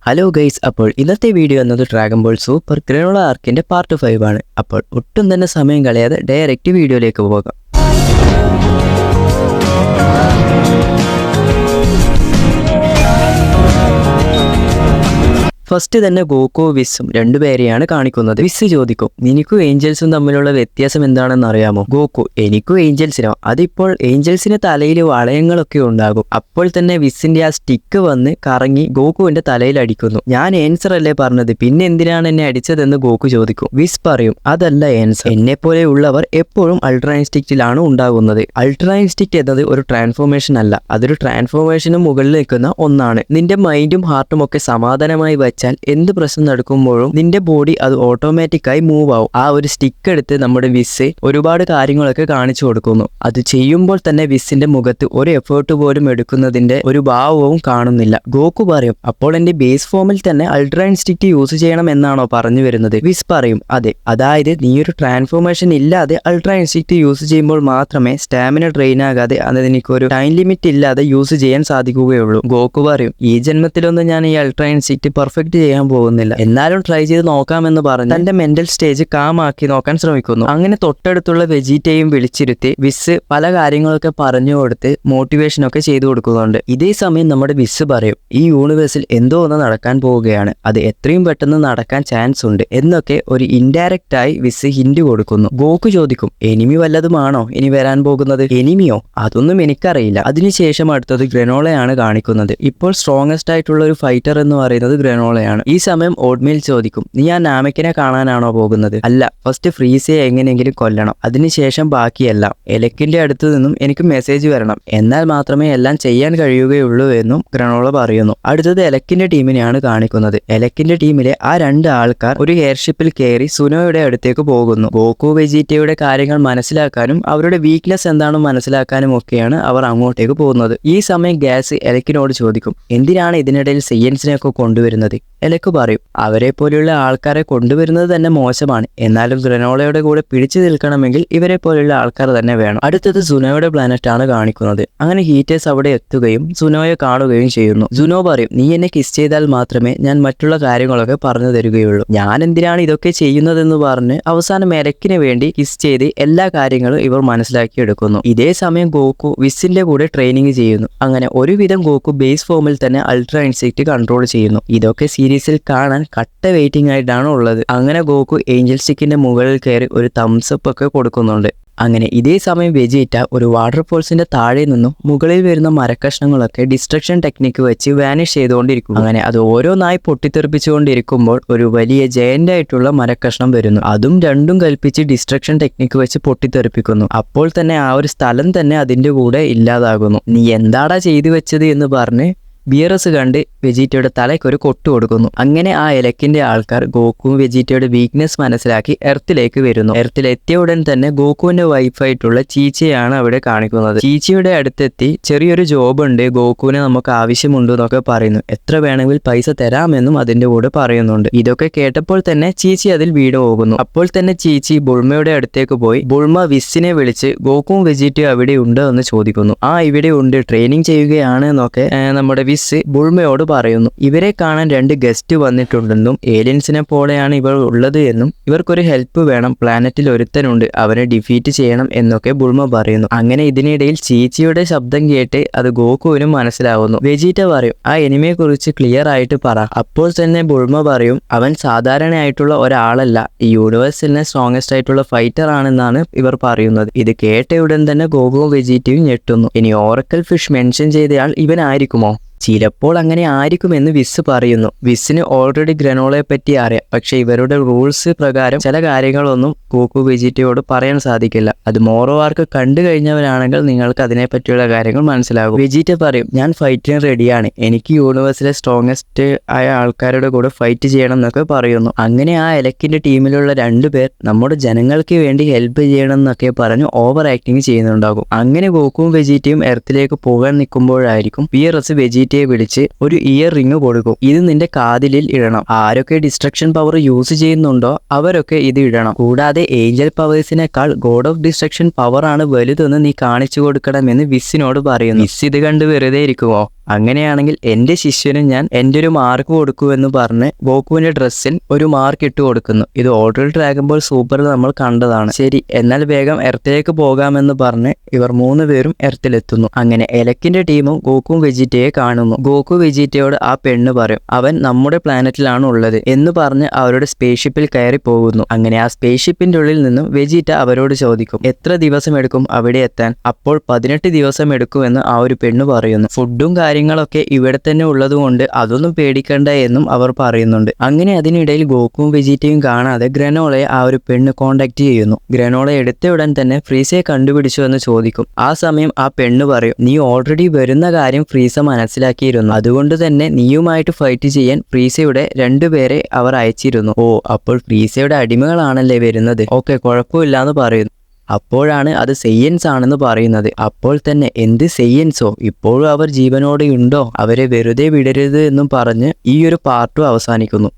Hello guys, അപ്പോൾ ഇന്നത്തെ video എന്നത് ഡ്രാഗൺ ബോൾ സൂപ്പർ ഗ്രനോള ആർക്കിന്റെ പാർട്ട് 5 ആണ്. അപ്പോൾ ഒട്ടും തന്നെ സമയം കളയാതെ ഡയറക്റ്റ് വീഡിയോയിലേക്ക് പോകാം. ഫസ്റ്റ് തന്നെ ഗോക്കു വിസ്സും രണ്ടുപേരെയാണ് കാണിക്കുന്നത്. വിസ് ചോദിക്കും, നിനക്കും ഏഞ്ചൽസും തമ്മിലുള്ള വ്യത്യാസം എന്താണെന്ന് അറിയാമോ? ഗോക്കു, എനിക്കും ഏഞ്ചൽസിനോ? അതിപ്പോൾ ഏഞ്ചൽസിന് തലയിൽ വളയങ്ങളൊക്കെ ഉണ്ടാകും. അപ്പോൾ തന്നെ വിസിന്റെ ആ സ്റ്റിക്ക് വന്ന് കറങ്ങി ഗോകുവിന്റെ തലയിൽ അടിക്കുന്നു. ഞാൻ ആൻസർ അല്ലേ പറഞ്ഞത്, പിന്നെ എന്തിനാണ് എന്നെ അടിച്ചതെന്ന് ഗോകു ചോദിക്കും. വിസ് പറയും, അതല്ല ആൻസർ. എന്നെ പോലെ ഉള്ളവർ എപ്പോഴും അൾട്രാ ഇൻസ്റ്റിക്റ്റിലാണ് ഉണ്ടാകുന്നത്. അൾട്രാ ഇൻസ്റ്റിക്റ്റ് എന്നത് ഒരു ട്രാൻസ്ഫോർമേഷൻ അല്ല, അതൊരു ട്രാൻസ്ഫോർമേഷന് മുകളിൽ നിൽക്കുന്ന ഒന്നാണ്. നിന്റെ മൈൻഡും ഹാർട്ടും ഒക്കെ സമാധാനമായി വെച്ചാൽ എന്ത് പ്രശ്നം നടക്കുമ്പോഴും നിന്റെ ബോഡി അത് ഓട്ടോമാറ്റിക്കായി മൂവ് ആവും. ആ ഒരു സ്റ്റിക്ക് എടുത്ത് നമ്മുടെ വിസ് ഒരുപാട് കാര്യങ്ങളൊക്കെ കാണിച്ചു കൊടുക്കുന്നു. അത് ചെയ്യുമ്പോൾ തന്നെ വിസിന്റെ മുഖത്ത് ഒരു എഫേർട്ട് പോലും എടുക്കുന്നതിന്റെ ഒരു ഭാവവും കാണുന്നില്ല. ഗോകു പറയും, അപ്പോൾ എന്റെ ബേസ് ഫോമിൽ തന്നെ അൾട്രാ ഇൻസ്റ്റിക്റ്റ് യൂസ് ചെയ്യണം എന്നാണോ പറഞ്ഞു വരുന്നത്? വിസ് പറയും, അതെ, അതായത് നീ ഒരു ട്രാൻസ്ഫോർമേഷൻ ഇല്ലാതെ അൾട്രാ ഇൻസ്റ്റിക്റ്റ് യൂസ് ചെയ്യുമ്പോൾ മാത്രമേ സ്റ്റാമിന ഡ്രെയിൻ ആകാതെ അതെനിക്കൊരു ടൈം ലിമിറ്റ് ഇല്ലാതെ യൂസ് ചെയ്യാൻ സാധിക്കുകയുള്ളൂ. ഗോകു പറയും, ഈ ജന്മത്തിലൊന്നും ഞാൻ ഈ അൾട്രാ ഇൻസ്റ്റിക്റ്റ് പെർഫെക്റ്റ് ചെയ്യാൻ പോകുന്നില്ല, എന്നാലും ട്രൈ ചെയ്ത് നോക്കാമെന്ന് പറഞ്ഞ് തന്റെ മെന്റൽ സ്റ്റേജ് കാമാക്കി നോക്കാൻ ശ്രമിക്കുന്നു. അങ്ങനെ തൊട്ടടുത്തുള്ള വെജിറ്റയും വിളിച്ചിരുത്തി വിസ് പല കാര്യങ്ങളൊക്കെ പറഞ്ഞു കൊടുത്ത് മോട്ടിവേഷൻ ഒക്കെ ചെയ്തു കൊടുക്കുന്നുണ്ട്. ഇതേ സമയം നമ്മുടെ വിസ് പറയും, ഈ യൂണിവേഴ്സിൽ എന്തോ ഒന്ന് നടക്കാൻ പോവുകയാണ്, അത് എത്രയും പെട്ടെന്ന് നടക്കാൻ ചാൻസ് ഉണ്ട് എന്നൊക്കെ ഒരു ഇൻഡയറക്റ്റ് ആയി വിസ് ഹിന്റ് കൊടുക്കുന്നു. ഗോകു ചോദിക്കും, എനിമി വല്ലതുമാണോ ഇനി വരാൻ പോകുന്നത്? എനിമിയോ? അതൊന്നും എനിക്കറിയില്ല. അതിനുശേഷം അടുത്തത് ഗ്രനോളയാണ് കാണിക്കുന്നത്. ഇപ്പോൾ സ്ട്രോങ്ങസ്റ്റ് ആയിട്ടുള്ള ഒരു ഫൈറ്റർ എന്ന് പറയുന്നത് ഗ്രനോളയാണ്. ഈ സമയം ഓട്ട്മീൽ ചോദിക്കും, നീ ആ നാമക്കിനെ കാണാനാണോ പോകുന്നത്? അല്ല, ഫസ്റ്റ് ഫ്രീസയെ എങ്ങനെയെങ്കിലും കൊല്ലണം, അതിനുശേഷം ബാക്കിയെല്ലാം. എലക്കിന്റെ അടുത്തു നിന്നും എനിക്ക് മെസ്സേജ് വരണം, എന്നാൽ മാത്രമേ എല്ലാം ചെയ്യാൻ കഴിയുകയുള്ളൂ എന്നും ഗ്രനോള പറയുന്നു. അടുത്തത് എലക്കിന്റെ ടീമിനെയാണ് കാണിക്കുന്നത്. എലക്കിന്റെ ടീമിലെ ആ 2 ആൾക്കാർ ഒരു എയർഷിപ്പിൽ കയറി സുനോയുടെ അടുത്തേക്ക് പോകുന്നു. ഗോകു വെജിറ്റയുടെ കാര്യങ്ങൾ മനസ്സിലാക്കാനും അവരുടെ വീക്ക്നെസ് എന്താണെന്ന് മനസ്സിലാക്കാനും ഒക്കെയാണ് അവർ അങ്ങോട്ടേക്ക് പോകുന്നത്. ഈ സമയം ഗ്യാസ് എലക്കിനോട് ചോദിക്കും, എന്തിനാണ് ഇതിനിടയിൽ സയൻസിനെയൊക്കെ കൊണ്ടുവരുന്നത്? എലക്ക് പറയും, അവരെ പോലെയുള്ള ആൾക്കാരെ കൊണ്ടുവരുന്നത് തന്നെ മോശമാണ്, എന്നാലും ഗ്രനോളയുടെ കൂടെ പിടിച്ചു നിൽക്കണമെങ്കിൽ ഇവരെ പോലെയുള്ള ആൾക്കാർ തന്നെ വേണം. അടുത്തത് സുനോയുടെ പ്ലാനറ്റ് ആണ് കാണിക്കുന്നത്. അങ്ങനെ ഹീറ്റേഴ്സ് അവിടെ എത്തുകയും സുനോയെ കാണുകയും ചെയ്യുന്നു. സുനോ പറയും, നീ എന്നെ കിസ് ചെയ്താൽ മാത്രമേ ഞാൻ മറ്റുള്ള കാര്യങ്ങളൊക്കെ പറഞ്ഞു തരികയുള്ളൂ. ഞാൻ എന്തിനാണ് ഇതൊക്കെ ചെയ്യുന്നതെന്ന് പറഞ്ഞ് അവസാനം എലക്കിന് വേണ്ടി കിസ് ചെയ്ത് എല്ലാ കാര്യങ്ങളും ഇവർ മനസ്സിലാക്കിയെടുക്കുന്നു. ഇതേ സമയം ഗോകു വിസിന്റെ കൂടെ ട്രെയിനിങ് ചെയ്യുന്നു. അങ്ങനെ ഒരുവിധം ഗോകു ബേസ് ഫോമിൽ തന്നെ അൾട്രാ ഇൻസ്റ്റിക്റ്റ് കൺട്രോൾ ചെയ്യുന്നു. ഇതൊക്കെ സീരീസിൽ കാണാൻ കട്ട വെയിറ്റിംഗ് ആയിട്ടാണ് ഉള്ളത്. അങ്ങനെ ഗോകു ഏഞ്ചൽ സ്റ്റിക്കിന്റെ മുകളിൽ കയറി ഒരു തംസപ്പ് ഒക്കെ കൊടുക്കുന്നുണ്ട്. അങ്ങനെ ഇതേ സമയം വെജിറ്റ ഒരു വാട്ടർഫോൾസിന്റെ താഴെ നിന്നും മുകളിൽ വരുന്ന മരക്കഷ്ണങ്ങളൊക്കെ ഡിസ്ട്രക്ഷൻ ടെക്നിക്ക് വെച്ച് വാനിഷ് ചെയ്തുകൊണ്ടിരിക്കും. അങ്ങനെ അത് ഓരോന്നായി പൊട്ടിത്തെറിപ്പിച്ചുകൊണ്ടിരിക്കുമ്പോൾ ഒരു വലിയ ജയന്റ് ആയിട്ടുള്ള മരക്കഷ്ണം വരുന്നു. അതും രണ്ടും കൽപ്പിച്ച് ഡിസ്ട്രക്ഷൻ ടെക്നിക്ക് വെച്ച് പൊട്ടിത്തെറിപ്പിക്കുന്നു. അപ്പോൾ തന്നെ ആ ഒരു സ്ഥലം തന്നെ അതിന്റെ കൂടെ ഇല്ലാതാകുന്നു. നീ എന്താടാ ചെയ്തു വെച്ചത് എന്ന് പറഞ്ഞ് ബിയറസ് കണ്ട് വെജിറ്റയുടെ തലയ്ക്ക് ഒരു കൊട്ടു കൊടുക്കുന്നു. അങ്ങനെ ആ എലക്കിന്റെ ആൾക്കാർ ഗോകുവും വെജിറ്റയുടെ വീക്ക്നെസ് മനസ്സിലാക്കി എർത്തിലേക്ക് വരുന്നു. എർത്തിലെത്തിയ ഉടൻ തന്നെ ഗോകുവിന്റെ വൈഫായിട്ടുള്ള ചീച്ചയാണ് അവിടെ കാണിക്കുന്നത്. ചീച്ചയുടെ അടുത്തെത്തി ചെറിയൊരു ജോബ് ഉണ്ട്, ഗോകുവിനെ നമുക്ക് ആവശ്യമുണ്ട് എന്നൊക്കെ പറയുന്നു. എത്ര വേണമെങ്കിൽ പൈസ തരാമെന്നും അതിന്റെ കൂടെ പറയുന്നുണ്ട്. ഇതൊക്കെ കേട്ടപ്പോൾ തന്നെ ചീച്ചി അതിൽ വീട് പോകുന്നു. അപ്പോൾ തന്നെ ചീച്ചി ബുൾമയുടെ അടുത്തേക്ക് പോയി ബുൾമ വിസിനെ വിളിച്ച് ഗോകുവും വെജിറ്റയും അവിടെ ഉണ്ട് എന്ന് ചോദിക്കുന്നു. ആ, ഇവിടെ ഉണ്ട്, ട്രെയിനിങ് ചെയ്യുകയാണ് എന്നൊക്കെ നമ്മുടെ വിസ് ബുൾമയോട് പറയുന്നു. ഇവരെ കാണാൻ 2 ഗസ്റ്റ് വന്നിട്ടുണ്ടെന്നും ഏലിയൻസിനെ പോലെയാണ് ഇവർ ഉള്ളത് എന്നും ഇവർക്കൊരു ഹെൽപ്പ് വേണം, പ്ലാനറ്റിൽ ഒരുത്തനുണ്ട്, അവനെ ഡിഫീറ്റ് ചെയ്യണം എന്നൊക്കെ ബുൾമ പറയുന്നു. അങ്ങനെ ഇതിനിടയിൽ ചീച്ചിയുടെ ശബ്ദം കേട്ട് അത് ഗോകുവിനും മനസ്സിലാവുന്നു. വെജിറ്റ പറയും, ആ എനിമിയെ കുറിച്ച് ക്ലിയർ ആയിട്ട് പറ. അപ്പോൾ തന്നെ ബുൾമ പറയും, അവൻ സാധാരണയായിട്ടുള്ള ഒരാളല്ല, ഈ യൂണിവേഴ്സിലെ സ്ട്രോങ്ങസ്റ്റ് ആയിട്ടുള്ള ഫൈറ്റർ ആണെന്നാണ് ഇവർ പറയുന്നത്. ഇത് കേട്ടയുടൻ തന്നെ ഗോകുവും വെജിറ്റയും ഞെട്ടുന്നു. ഇനി ഓറക്കൽ ഫിഷ് മെൻഷൻ ചെയ്തയാൾ ഇവനായിരിക്കുമോ? ചിലപ്പോൾ അങ്ങനെ ആയിരിക്കുമെന്ന് വിസ് പറയുന്നു. വിസിന് ഓൾറെഡി ഗ്രനോളയെ പറ്റി അറിയാം, പക്ഷെ ഇവരുടെ റൂൾസ് പ്രകാരം ചില കാര്യങ്ങളൊന്നും ഗോകു വെജിറ്റയോട് പറയാൻ സാധിക്കില്ല. അത് മോറോവാർക്ക് കണ്ടു കഴിഞ്ഞവരാണെങ്കിൽ നിങ്ങൾക്ക് അതിനെപ്പറ്റിയുള്ള കാര്യങ്ങൾ മനസ്സിലാകും. വെജിറ്റ പറയും, ഞാൻ ഫൈറ്റിന് റെഡിയാണ്, എനിക്ക് യൂണിവേഴ്സിലെ സ്ട്രോങ്ങസ്റ്റ് ആയ ആൾക്കാരുടെ കൂടെ ഫൈറ്റ് ചെയ്യണം എന്നൊക്കെ പറയുന്നു. അങ്ങനെ ആ എലക്കിന്റെ ടീമിലുള്ള 2 പേർ നമ്മുടെ ജനങ്ങൾക്ക് വേണ്ടി ഹെൽപ്പ് ചെയ്യണം എന്നൊക്കെ പറഞ്ഞ് ഓവർ ആക്ടിങ് ചെയ്യുന്നുണ്ടാകും. അങ്ങനെ ഗോകുവും വെജിറ്റയും എർത്തിലേക്ക് പോകാൻ നിൽക്കുമ്പോഴായിരിക്കും ബിയറസ് വെജിറ്റ വെജിറ്റയെ വിളിച്ച് ഒരു ഇയർ റിംഗ് കൊടുക്കും. ഇത് നിന്റെ കാതിലിൽ ഇടണം. ആരൊക്കെ ഡിസ്ട്രക്ഷൻ പവർ യൂസ് ചെയ്യുന്നുണ്ടോ അവരൊക്കെ ഇത് ഇടണം. കൂടാതെ ഏഞ്ചൽ പവേഴ്സിനേക്കാൾ ഗോഡ് ഓഫ് ഡിസ്ട്രക്ഷൻ പവർ ആണ് വലുതെന്ന് നീ കാണിച്ചു കൊടുക്കണമെന്ന് വിസ്സിനോട് പറയുന്നു. വിസ് ഇത് കണ്ട് വെറുതെ ഇരിക്കുമോ? അങ്ങനെയാണെങ്കിൽ എന്റെ ശിഷ്യനും ഞാൻ എന്റെ ഒരു മാർക്ക് കൊടുക്കുമെന്ന് പറഞ്ഞ് ഗോകുവിന്റെ ഡ്രസ്സിൽ ഒരു മാർക്ക് ഇട്ട് കൊടുക്കുന്നു. ഇത് ഓൾറെഡി ഡ്രാഗൺ ബോൾ സൂപ്പറിൽ നമ്മൾ കണ്ടതാണ്. ശരി, എന്നാൽ വേഗം എർത്തിലേക്ക് പോകാമെന്ന് പറഞ്ഞ് ഇവർ 3 പേരും എർത്തിലെത്തുന്നു. അങ്ങനെ എലക്കിന്റെ ടീമും ഗോകുവും വെജിറ്റയെ കാണുന്നു. ഗോകു വെജിറ്റയോട് ആ പെണ്ണ് പറയും അവൻ നമ്മുടെ പ്ലാനറ്റിലാണ് ഉള്ളത് എന്ന് പറഞ്ഞ് അവരുടെ സ്പേസ്ഷിപ്പിൽ കയറി പോകുന്നു. അങ്ങനെ ആ സ്പേസ്ഷിപ്പിന്റെ ഉള്ളിൽ നിന്നും വെജിറ്റ അവരോട് ചോദിക്കും എത്ര ദിവസം എടുക്കും അവിടെ എത്താൻ. അപ്പോൾ 18 ദിവസം എടുക്കുമെന്ന് ആ ഒരു പെണ്ണ് പറയുന്നു. ഫുഡും കാര്യങ്ങളൊക്കെ ഇവിടെ തന്നെ ഉള്ളതുകൊണ്ട് അതൊന്നും പേടിക്കണ്ട എന്നും അവർ പറയുന്നുണ്ട്. അങ്ങനെ അതിനിടയിൽ ഗോകുവും വെജിറ്റയും കാണാതെ ഗ്രനോളയെ ആ ഒരു പെണ്ണ് കോണ്ടാക്ട് ചെയ്യുന്നു. ഗ്രനോള എടുത്ത ഉടൻ തന്നെ ഫ്രീസയെ കണ്ടുപിടിച്ചു എന്ന് ചോദിക്കും. ആ സമയം ആ പെണ്ണ് പറയും നീ ഓൾറെഡി വരുന്ന കാര്യം ഫ്രീസ മനസ്സിലാക്കിയിരുന്നു, അതുകൊണ്ട് തന്നെ നീയുമായിട്ട് ഫൈറ്റ് ചെയ്യാൻ ഫ്രീസയുടെ 2 പേരെ അവർ അയച്ചിരുന്നു. ഓ, അപ്പോൾ ഫ്രീസയുടെ അടിമകളാണല്ലേ വരുന്നത്. ഓക്കെ, കുഴപ്പമില്ലാന്ന് പറയുന്നു. അപ്പോഴാണ് അത് സെയ്യൻസ് ആണെന്ന് പറയുന്നത്. അപ്പോൾ തന്നെ എന്ത് സെയ്യൻസോ, ഇപ്പോഴും അവർ ജീവനോടെയുണ്ടോ, അവരെ വെറുതെ വിടരുത് എന്നും പറഞ്ഞ് ഈ ഒരു പാർട്ടും അവസാനിക്കുന്നു.